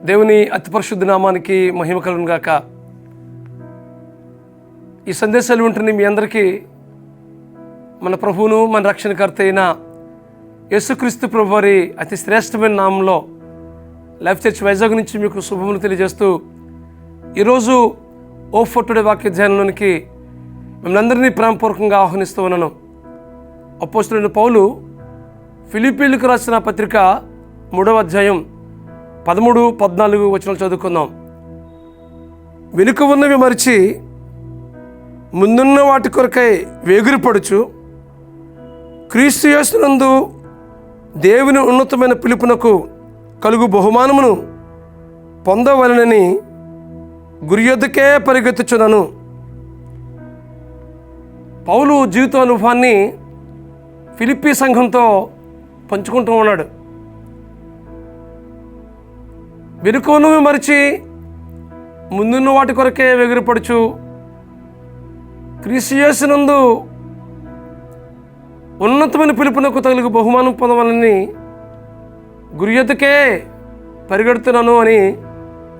దేవుని అతి పరిశుద్ధ నామానికి మహిమ కలుగును గాక. ఈ సందేశాలు వింటున్న మీ అందరికీ మన ప్రభువును మన రక్షణకర్త అయిన యేసుక్రీస్తు ప్రభు వారి అతి శ్రేష్టమైన నామంలో లైఫ్ చర్చ్ వైజాగ్ నుంచి మీకు శుభములు తెలియజేస్తూ ఈరోజు ఓ ఫర్ టుడే వాక్య ధ్యానంలోనికి మిమ్మల్ని అందరినీ ప్రేమపూర్వకంగా ఆహ్వానిస్తూ ఉన్నాను. అపోస్తలుడైన పౌలు ఫిలిప్పీలకు రాసిన పత్రిక 3వ అధ్యాయం 13-14 వచనాలు చదువుకుందాం. వెనుక ఉన్నవి మరిచి ముందున్న వాటి కొరకై వేగిరపడుచు క్రీస్తు యేసునందు దేవుని ఉన్నతమైన పిలుపునకు కలుగు బహుమానమును పొందవలనని గురి యొద్దకే పరిగెత్తుచున్నాను. పౌలు జీవిత అనుభవాన్ని ఫిలిప్పీ సంఘంతో పంచుకుంటూ ఉన్నాడు. వెనుకను మరిచి ముందున్న వాటి కొరకే వెగిరిపడుచు క్రీస్తు యేసునందు ఉన్నతమైన పిలుపునకు తగిలిగు బహుమానం పొందవాలని గురి యొద్దకే పరిగెడుతున్నాను అని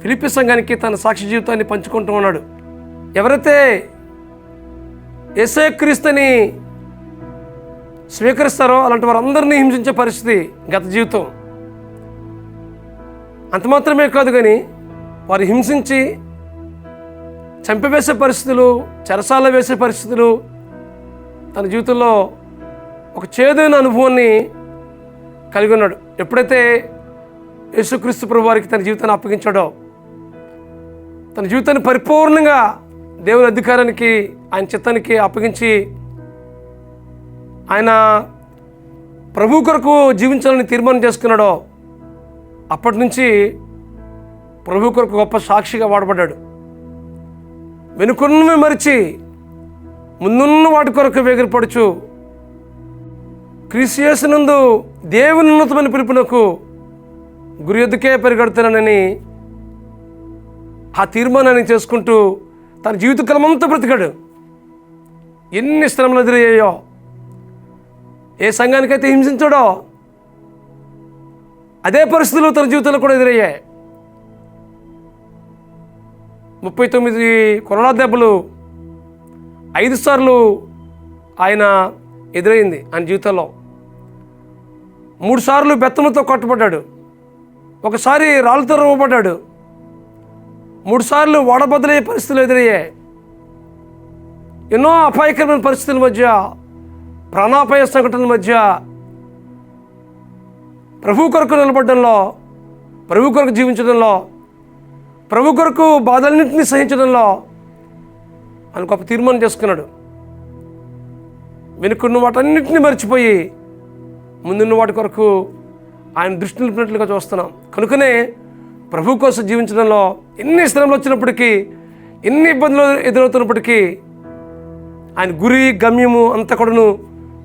ఫిలిప్పీ సంఘానికి తన సాక్షి జీవితాన్ని పంచుకుంటూ ఉన్నాడు. ఎవరైతే యేసు క్రీస్తుని స్వీకరిస్తారో అలాంటి వారందరినీ హింసించే పరిస్థితి గత జీవితం. అంత మాత్రమే కాదు, కానీ వారు హింసించి చంపివేసే పరిస్థితులు, చెరసాల వేసే పరిస్థితులు తన జీవితంలో ఒక చేదైన అనుభవాన్ని కలిగి ఉన్నాడు. ఎప్పుడైతే యేసుక్రీస్తు ప్రభు వారికి తన జీవితాన్ని అప్పగించాడో, తన జీవితాన్ని పరిపూర్ణంగా దేవుని అధికారానికి, ఆయన చిత్తానికి అప్పగించి ఆయన ప్రభు కొరకు జీవించాలని తీర్మానం చేసుకున్నాడో, అప్పటి నుంచి ప్రభు కొరకు గొప్ప సాక్షిగా వాడబడ్డాడు. వెనుకున్నవి మరిచి ముందున్న వాటి కొరకు వేగిరపడుచు క్రీస్తు యేసునందు దేవుని ఉన్నతమైన పిలుపునకు గురి యొద్దకే పరిగెడుతున్నానని ఆ తీర్మానాన్ని చేసుకుంటూ తన జీవితకాలమంతా బ్రతికాడు. ఎన్ని శ్రమలు ఎదురయ్యాయో, ఏ సంఘానికైతే హింసించాడో అదే పరిస్థితులు తన జీవితంలో కూడా ఎదురయ్యాయి. 39 కొరడా దెబ్బలు 5 సార్లు ఆయన ఎదురైంది ఆయన జీవితంలో. 3 సార్లు బెత్తముతో కొట్టబడ్డాడు, ఒకసారి రాళ్ళతో రువ్వబడ్డాడు, 3 సార్లు వాడబద్దలయ్యే పరిస్థితులు ఎదురయ్యాయి. ఎన్నో అపాయకరమైన పరిస్థితుల మధ్య, ప్రాణాపాయ సంఘటనల మధ్య ప్రభు కొరకు నిలబడడంలో, ప్రభు కొరకు జీవించడంలో, ప్రభు కొరకు బాధలన్నింటినీ సహించడంలో ఆయన గొప్ప తీర్మానం చేసుకున్నాడు. వెనుకున్న వాటన్నింటినీ మర్చిపోయి ముందున్న వాటి కొరకు ఆయన దృష్టి నిలిపినట్లుగా చూస్తున్నాం. కనుకనే ప్రభు కోసం జీవించడంలో ఎన్ని శ్రమలు వచ్చినప్పటికీ, ఎన్ని ఇబ్బందులు ఎదురవుతున్నప్పటికీ ఆయన గురి, గమ్యము అంతా కూడాను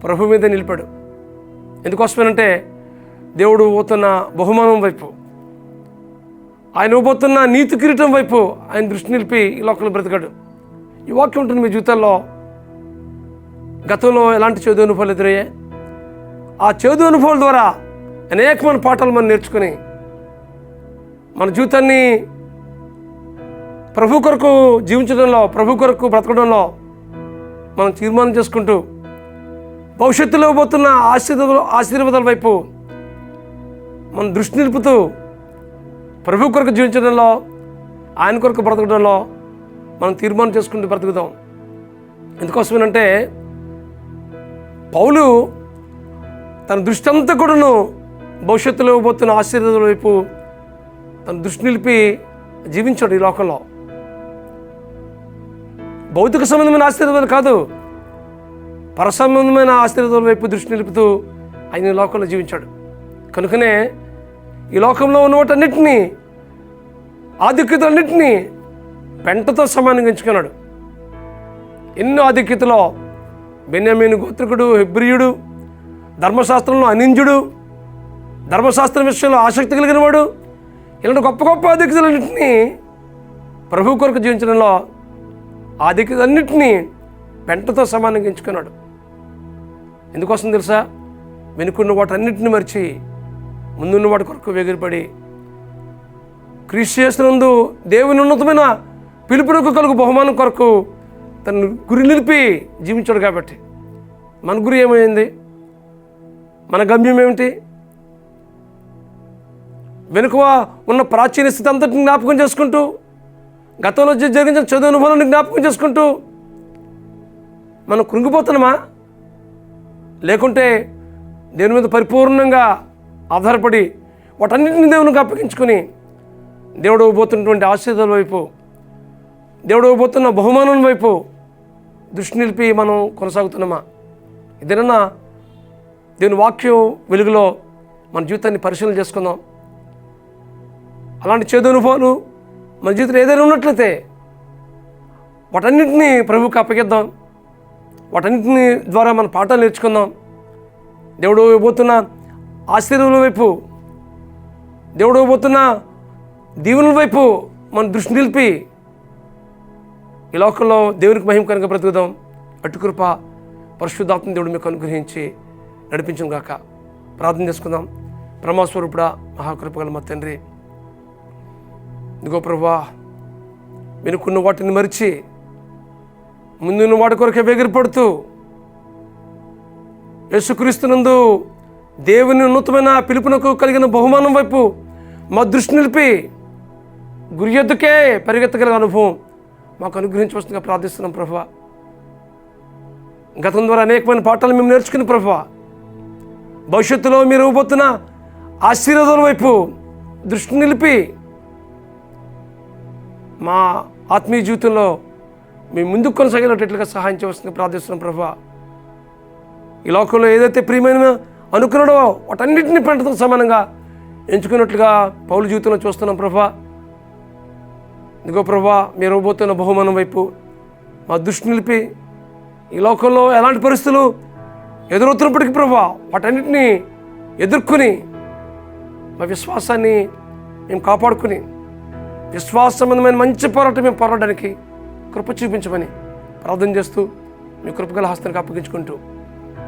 ప్రభు మీద నిలిపాడు. ఎందుకోసమేనంటే దేవుడు పోతున్న బహుమానం వైపు, ఆయన ఇవ్వబోతున్న నీతి కిరీటం వైపు ఆయన దృష్టి నిలిపి ఈ లోకంలో బ్రతికాడు. ఈ వాక్యం ఉంటుంది మీ జీవితాల్లో. గతంలో ఎలాంటి చేదు అనుభవాలు ఎదురయ్యాయి, ఆ చేదు అనుభవాల ద్వారా అనేకమైన పాఠాలు మనం నేర్చుకొని మన జీవితాన్ని ప్రభు కొరకు జీవించడంలో, ప్రభు కొరకు బ్రతకడంలో మనం తీర్మానం చేసుకుంటూ భవిష్యత్తులో పోతున్న ఆశీర్వాదాల వైపు మనం దృష్టి నిలుపుతూ ప్రభు కొరకు జీవించడంలో, ఆయన కొరకు బ్రతకడంలో మనం తీర్మానం చేసుకుంటూ బ్రతుకుదాం. ఎందుకోసమేనంటే పౌలు తన దృష్టి అంతా కూడాను భవిష్యత్తులో పోతున్న ఆశీర్వాదాల వైపు తన దృష్టి నిలిపి జీవించాడు. ఈ లోకంలో భౌతిక సంబంధమైన ఆశీర్వాదాలు కాదు, పరసంబంధమైన ఆశీర్వాదాల వైపు దృష్టి నిలుపుతూ ఆయన ఈ లోకంలో జీవించాడు. కనుకనే ఈ లోకంలో ఉన్న వాటన్నిటినీ, ఆధిక్యతలన్నింటినీ పెంటతో సమానంగా ఎంచుకున్నాడు. ఎన్నో ఆధిక్యతలో బెన్యామీను గోత్రికుడు, హెబ్రీయుడు, ధర్మశాస్త్రంలో అనింజుడు, ధర్మశాస్త్రం విషయంలో ఆసక్తి కలిగిన వాడు, ఇలాంటి గొప్ప గొప్ప ఆధిక్యతలన్నింటినీ ప్రభు కొరకు జీవించడంలో ఆధిక్యతలన్నింటినీ పెంటతో సమానంగా ఎంచుకున్నాడు. ఎందుకోసం తెలుసా? వెనుకున్న వాటన్నింటిని మరిచి ముందున్న వాటి కొరకు వేగిరపడి క్రీస్తు యేసునందు దేవుని ఉన్నతమైన పిలుపునకు కలుగు బహుమానం కొరకు తను గురి నిలిపి జీవించాడు. కాబట్టి మన గురి ఏమైంది? మన గమ్యం ఏమిటి? వెనుక ఉన్న ప్రాచీన స్థితి అంతటిని జ్ఞాపకం చేసుకుంటూ, గతంలో జరిగించిన చదువు అనుభవాలను జ్ఞాపకం చేసుకుంటూ మనం కృంగిపోతున్నామా? లేకుంటే దేవుని మీద పరిపూర్ణంగా ఆధారపడి వాటన్నింటిని దేవునికి అప్పగించుకొని దేవుడు ఇవ్వబోతున్నటువంటి ఆశీర్వాదాల వైపు, దేవుడు ఇవ్వబోతున్న బహుమానం వైపు దృష్టి నిలిపి మనం కొనసాగుతున్నామా? ఇదేనన్నా దేవుని వాక్యం వెలుగులో మన జీవితాన్ని పరిశీలన చేసుకుందాం. అలాంటి చేదు అనుభవాలు మన జీవితంలో ఏదైనా ఉన్నట్లయితే వాటన్నింటినీ ప్రభువుకి అప్పగిద్దాం. వాటన్నింటినీ ద్వారా మన పాఠాలు నేర్చుకుందాం. దేవుడు ఇవ్వబోతున్న ఆశీర్వాదాల వైపు, దేవుడు ఇవ్వబోతున్న దీవెనల వైపు మన దృష్టి నిలిపి ఈ లోకంలో దేవునికి మహిమ కనుక బ్రతుకుదాం. అటు కృప పరిశుద్ధాత్మ దేవుడు మీకు అనుగ్రహించి నడిపించును గాక. ప్రార్థన చేసుకుందాం. బ్రహ్మస్వరూపుడా, మహాకృప గల మా తండ్రి, ఇదిగో ప్రభువా, వెనుకున్న వాటిని మరిచి ముందున్న వాటి కొరకే వేగిరపడుతూ యేసుక్రీస్తునందు దేవుని ఉన్నతమైన పిలుపునకు కలిగిన బహుమానం వైపు మా దృష్టి నిలిపి గురి ఎద్దుకే పరిగెత్తగల అనుభవం మాకు అనుగ్రహించవలసిందిగా ప్రార్థిస్తున్నాం ప్రభువా. గతం ద్వారా అనేకమైన పాఠాలు మేము నేర్చుకుని ప్రభువా, భవిష్యత్తులో మీరు ఇవ్వబోతున్న ఆశీర్వాదాల వైపు దృష్టి నిలిపి మా ఆత్మీయ జీవితంలో మేము ముందుకు కొనసాగేటట్లుగా సహాయం చేయవలసిందిగా ప్రార్థిస్తున్నాం ప్రభువా. ఈ లోకంలో ఏదైతే ప్రియమైన అనుకున్నాడో వాటన్నిటిని పెంటతో సమానంగా ఎంచుకున్నట్లుగా పౌలు జీవితంలో చూస్తున్నాం ప్రభువా. ఇదిగో ప్రభువా, మీరు ఇవ్వబోతున్న బహుమానం వైపు మా దృష్టి నిలిపి ఈ లోకంలో ఎలాంటి పరిస్థితులు ఎదురవుతున్నప్పటికీ ప్రభువా వాటన్నిటిని ఎదుర్కొని మా విశ్వాసాన్ని మేము కాపాడుకుని విశ్వాస సంబంధమైన మంచి పోరాటం మేము పోరాడడానికి కృప చూపించమని ప్రార్థన చేస్తూ మీ కృపగల హస్తానికి అప్పగించుకుంటూ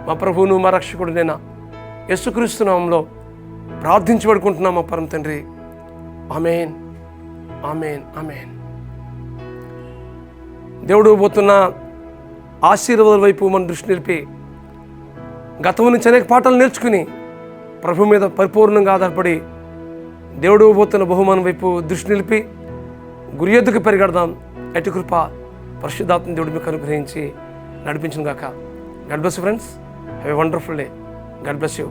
మా ప్రభువును మా రక్షకుడినైనా యేసుక్రీస్తు నామములో ప్రార్థించబడుకుంటున్నాం మా పరమ తండ్రి. ఆమేన్, ఆమేన్, ఆమేన్. దేవుడు పోతున్న ఆశీర్వాదాల వైపు మన దృష్టి నిలిపి గతం నుంచి అనేక పాఠాలు నేర్చుకుని ప్రభు మీద పరిపూర్ణంగా ఆధారపడి దేవుడు పోతున్న బహుమానం వైపు దృష్టి నిలిపి గురి ఎద్దుకు పరిగెడదాం. అటు కృప పరిశుద్ధాత్మ దేవుడు మీకు అనుగ్రహించి నడిపించును గాక. God bless you friends. Have a wonderful day. God bless you.